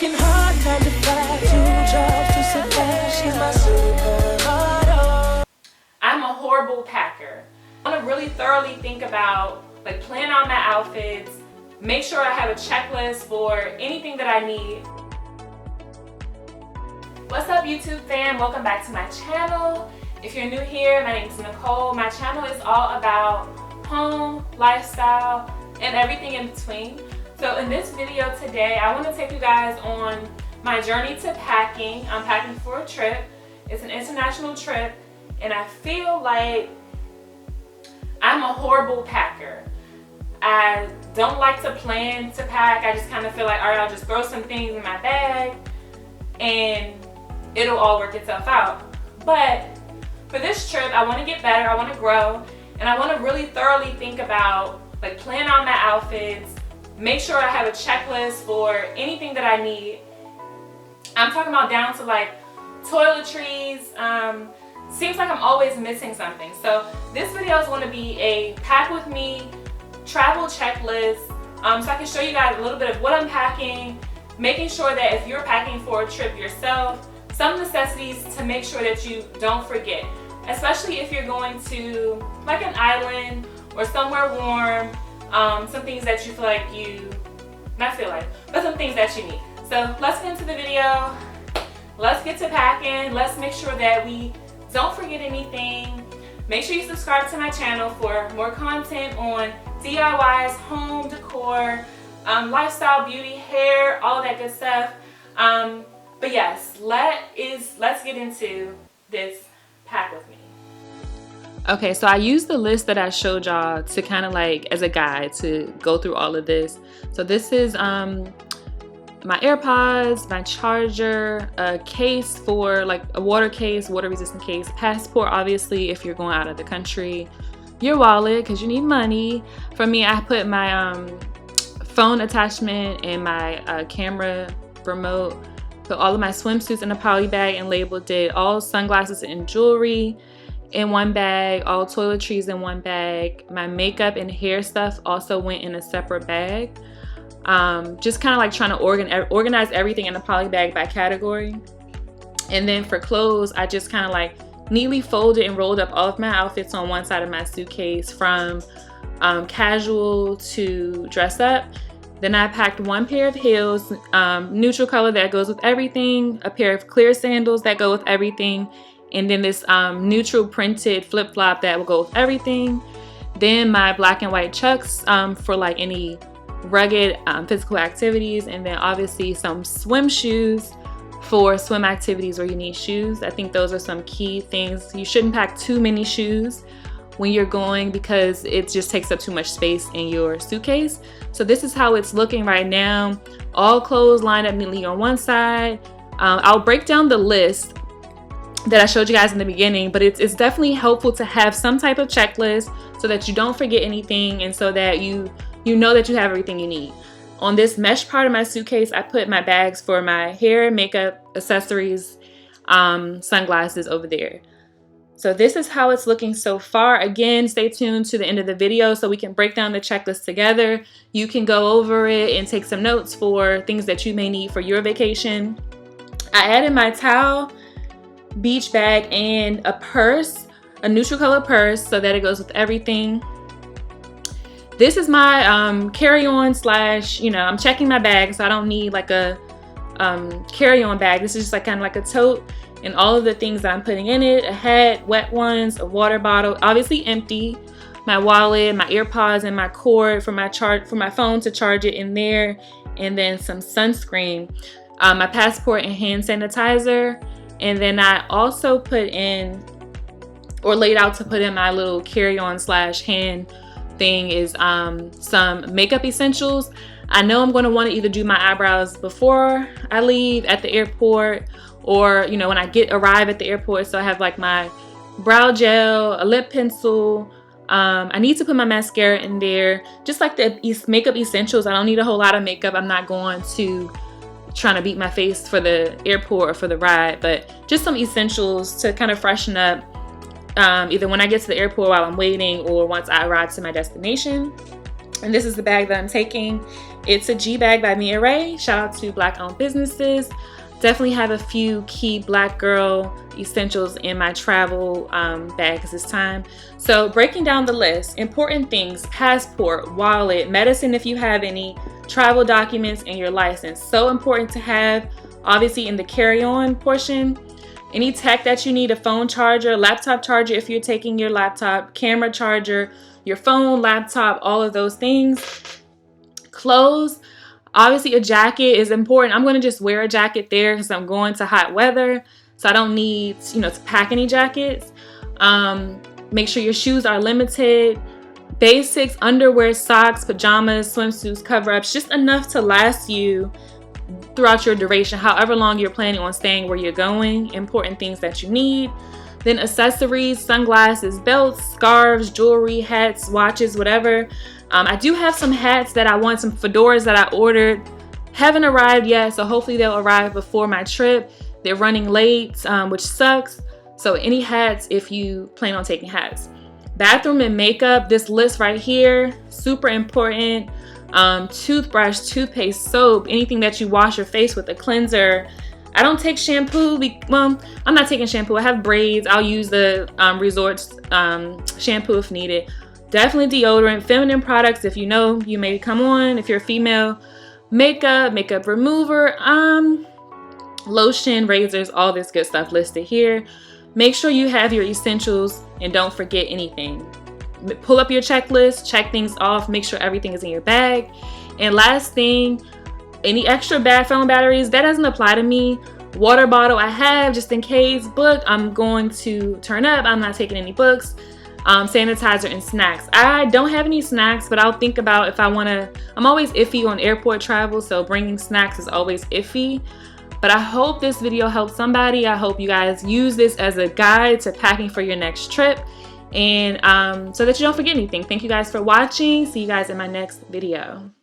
Working hard, 9 to 5, 2 jobs to survive. She's my supermodel. I'm a horrible packer. I want to really thoroughly think about, like, plan out my outfits, make sure I have a checklist for anything that I need. What's up, YouTube fam? Welcome back to my channel. If you're new here, my name is Nicole. My channel is all about home, lifestyle, and everything in between. So in this video today, I want to take you guys on my journey to packing. I'm packing for a trip. It's an international trip, and I feel like I'm a horrible packer. I don't like to plan to pack. I just kind of feel like, all right, I'll just throw some things in my bag and it'll all work itself out. But for this trip, I want to get better, I want to grow, and I want to really thoroughly think about, like, plan out my outfits, make sure I have a checklist for anything that I need. I'm talking about down to like toiletries. Seems like I'm always missing something. So this video is going to be a pack with me travel checklist, so I can show you guys a little bit of what I'm packing, making sure that if you're packing for a trip yourself, some necessities to make sure that you don't forget, especially if you're going to like an island or somewhere warm. Some things that you feel like but some things that you need. So let's get into the video. Let's get to packing. Let's make sure that we don't forget anything. Make sure you subscribe to my channel for more content on DIYs, home decor, lifestyle, beauty, hair, all that good stuff. But yes, let's get into this pack with me. Okay, so I used the list that I showed y'all to kind of like as a guide to go through all of this. So this is my AirPods, my charger, a case for like a water case, water resistant case, passport obviously if you're going out of the country, your wallet because you need money. For me, I put my phone attachment and my camera remote, put all of my swimsuits in a poly bag and labeled it, all sunglasses and jewelry in one bag, all toiletries in one bag. My makeup and hair stuff also went in a separate bag. Just kind of like trying to organize everything in a poly bag by category. And then for clothes, I just kind of like neatly folded and rolled up all of my outfits on one side of my suitcase, from casual to dress up. Then I packed one pair of heels, neutral color that goes with everything, a pair of clear sandals that go with everything, and then this neutral printed flip-flop that will go with everything. Then my black and white Chucks for like any rugged physical activities, and then obviously some swim shoes for swim activities where you need shoes. I think those are some key things. You shouldn't pack too many shoes when you're going because it just takes up too much space in your suitcase. So this is how it's looking right now. All clothes lined up neatly on one side. I'll break down the list that I showed you guys in the beginning, but it's definitely helpful to have some type of checklist so that you don't forget anything and so that you know that you have everything you need. On this mesh part of my suitcase, I put my bags for my hair, makeup, accessories, sunglasses over there. So this is how it's looking so far. Again, stay tuned to the end of the video so we can break down the checklist together. You can go over it and take some notes for things that you may need for your vacation. I added my towel, beach bag, and a purse, a neutral color purse so that it goes with everything. This is my carry-on slash, I'm checking my bag, so I don't need like a carry-on bag. This is just like kind of like a tote, and all of the things that I'm putting in it: a hat, wet ones, a water bottle, obviously empty, my wallet, my AirPods, and my cord for my phone to charge it in there, and then some sunscreen, my passport and hand sanitizer. And then I also put in, or laid out to put in my little carry-on slash hand thing, is some makeup essentials. I know I'm going to want to either do my eyebrows before I leave at the airport, or when I arrive at the airport. So I have like my brow gel, a lip pencil. I need to put my mascara in there, just like the makeup essentials. I don't need a whole lot of makeup. I'm not going to trying to beat my face for the airport or for the ride, but just some essentials to kind of freshen up either when I get to the airport while I'm waiting or once I arrive to my destination. And this is the bag that I'm taking. It's a G bag by Mia Ray. Shout out to Black owned businesses. Definitely have a few key Black girl essentials in my travel bags this time. So breaking down the list, important things: passport, wallet, medicine if you have any, travel documents, and your license. So important to have, obviously, in the carry-on portion. Any tech that you need: a phone charger, laptop charger if you're taking your laptop, camera charger, your phone, laptop, all of those things. Clothes, obviously a jacket is important. I'm going to just wear a jacket there because I'm going to hot weather, so I don't need, to pack any jackets. Make sure your shoes are limited. Basics: underwear, socks, pajamas, swimsuits, cover-ups, just enough to last you throughout your duration, however long you're planning on staying where you're going. Important things that you need. Then accessories: sunglasses, belts, scarves, jewelry, hats, watches, whatever. I do have some hats that I want, some fedoras that I ordered. Haven't arrived yet, so hopefully they'll arrive before my trip. They're running late, which sucks. So any hats if you plan on taking hats. Bathroom and makeup, this list right here, super important. Toothbrush, toothpaste, soap, anything that you wash your face with, a cleanser. I don't take shampoo. Well, I'm not taking shampoo. I have braids. I'll use the Resort's shampoo if needed. Definitely deodorant, feminine products if you may come on, if you're a female. Makeup remover, lotion, razors, all this good stuff listed here. Make sure you have your essentials and don't forget anything. Pull up your checklist, check things off, make sure everything is in your bag. And last thing, any extra phone batteries, that doesn't apply to me. Water bottle I have just in case. Book, I'm going to turn up. I'm not taking any books. Sanitizer and snacks. I don't have any snacks, but I'll think about if I want to. I'm always iffy on airport travel, so bringing snacks is always iffy. But I hope this video helped somebody. I hope you guys use this as a guide to packing for your next trip, and so that you don't forget anything. Thank you guys for watching. See you guys in my next video.